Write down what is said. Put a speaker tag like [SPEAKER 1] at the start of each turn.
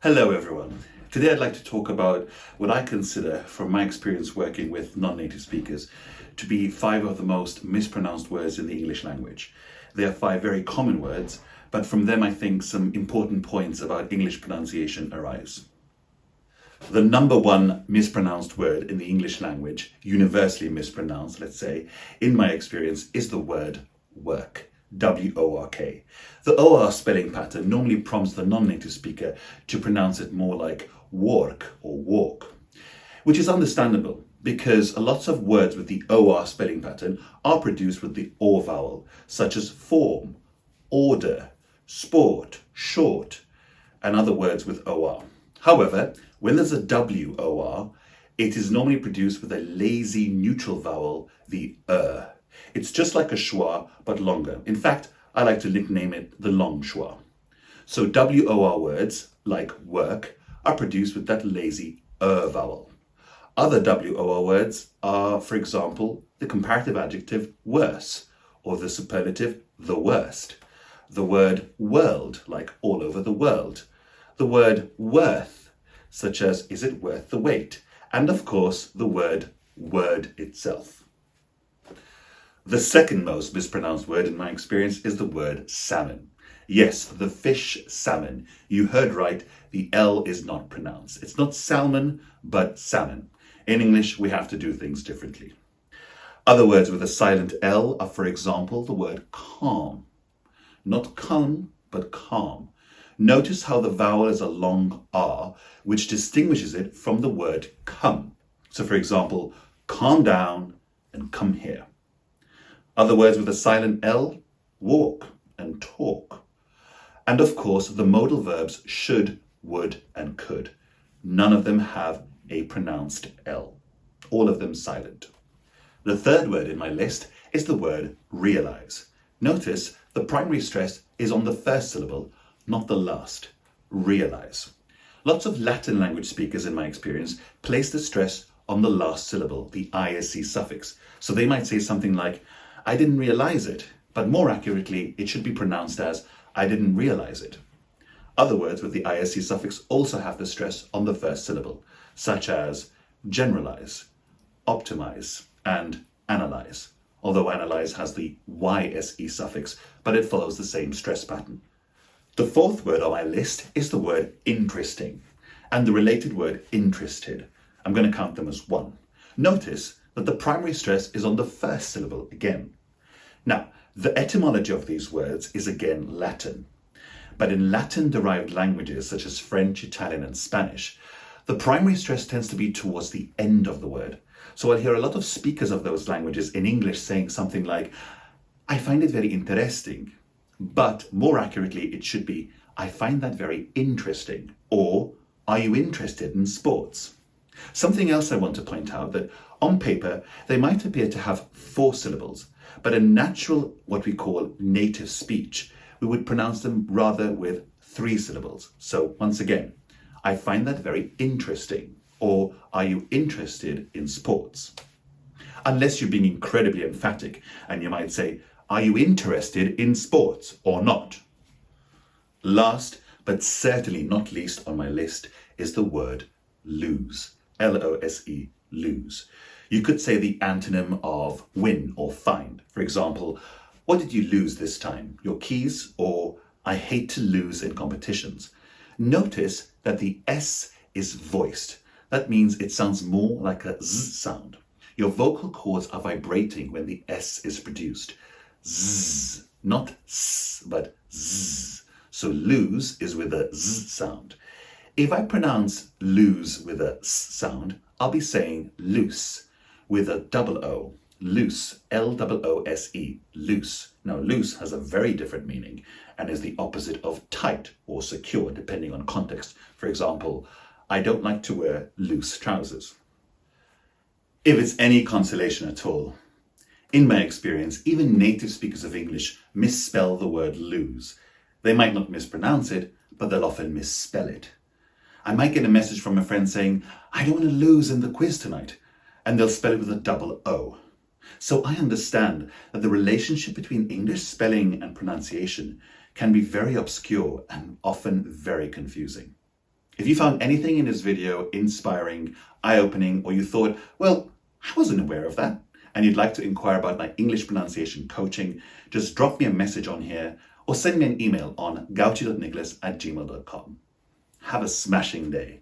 [SPEAKER 1] Hello everyone. Today I'd like to talk about what I consider, from my experience working with non-native speakers, to be 5 of the most mispronounced words in the English language. They are 5 very common words, but from them I think some important points about English pronunciation arise. The number 1 mispronounced word in the English language, universally mispronounced, let's say, in my experience, is the word wəːk. W-O-R-K. The O-R spelling pattern normally prompts the non-native speaker to pronounce it more like work or walk, which is understandable because lots of words with the O-R spelling pattern are produced with the O vowel, such as form, order, sport, short, and other words with O-R. However, when there's a W-O-R, it is normally produced with a lazy neutral vowel, the It's just like a schwa, but longer. In fact, I like to nickname it the long schwa. So W-O-R words, like work, are produced with that lazy vowel. Other W-O-R words are, for example, the comparative adjective worse, or the superlative the worst. The word world, like all over the world. The word worth, such as is it worth the wait? And of course, the word itself. The second most mispronounced word in my experience is the word salmon. Yes, the fish salmon. You heard right, the L is not pronounced. It's not salmon, but salmon. In English, we have to do things differently. Other words with a silent L are, for example, the word kɑːm. Not kɑːm, but kɑːm. Notice how the vowel is a long R, which distinguishes it from the word come. So, for example, calm down and come here. Other words with a silent L, walk and talk. And of course, the modal verbs should, would, and could. None of them have a pronounced L. All of them silent. The third word in my list is the word rɪəlʌɪz. Notice the primary stress is on the first syllable, not the last. Rɪəlʌɪz. Lots of Latin language speakers, in my experience, place the stress on the last syllable, the ISC suffix. So they might say something like, I didn't realize it, but more accurately, it should be pronounced as I didn't realize it. Other words with the ISC suffix also have the stress on the first syllable, such as generalise, optimise, and analyze, although analyze has the YSE suffix, but it follows the same stress pattern. The fourth word on my list is the word interesting, and the related word interested. I'm going to count them as 1. Notice that the primary stress is on the first syllable again. Now, the etymology of these words is again Latin. But in Latin-derived languages such as French, Italian, and Spanish, the primary stress tends to be towards the end of the word. So I'll hear a lot of speakers of those languages in English saying something like, I find it very interesting. But more accurately, it should be, I find that very interesting. Or, are you interested in sports? Something else I want to point out, that on paper, they might appear to have 4 syllables, but in natural, what we call native speech, we would pronounce them rather with 3 syllables. So once again, I find that very interesting, or are you interested in sports? Unless you're being incredibly emphatic, and you might say, are you interested in sports or not? Last, but certainly not least on my list, is the word lose. L-O-S-E, lose. You could say the antonym of win or find. For example, what did you lose this time? Your keys? Or I hate to lose in competitions. Notice that the S is voiced. That means it sounds more like a Z sound. Your vocal cords are vibrating when the S is produced. Z, not S, but Z. So lose is with a Z sound. If I pronounce lose with a S sound, I'll be saying loose with a double O. Loose, L-O-O-S-E, loose. Now, loose has a very different meaning and is the opposite of tight or secure, depending on context. For example, I don't like to wear loose trousers. If it's any consolation at all, in my experience, even native speakers of English misspell the word lose. They might not mispronounce it, but they'll often misspell it. I might get a message from a friend saying, I don't want to lose in the quiz tonight, and they'll spell it with a double O. So I understand that the relationship between English spelling and pronunciation can be very obscure and often very confusing. If you found anything in this video inspiring, eye-opening, or you thought, well, I wasn't aware of that, and you'd like to inquire about my English pronunciation coaching, just drop me a message on here or send me an email on gauchi.nicholas@gmail.com. Have a smashing day.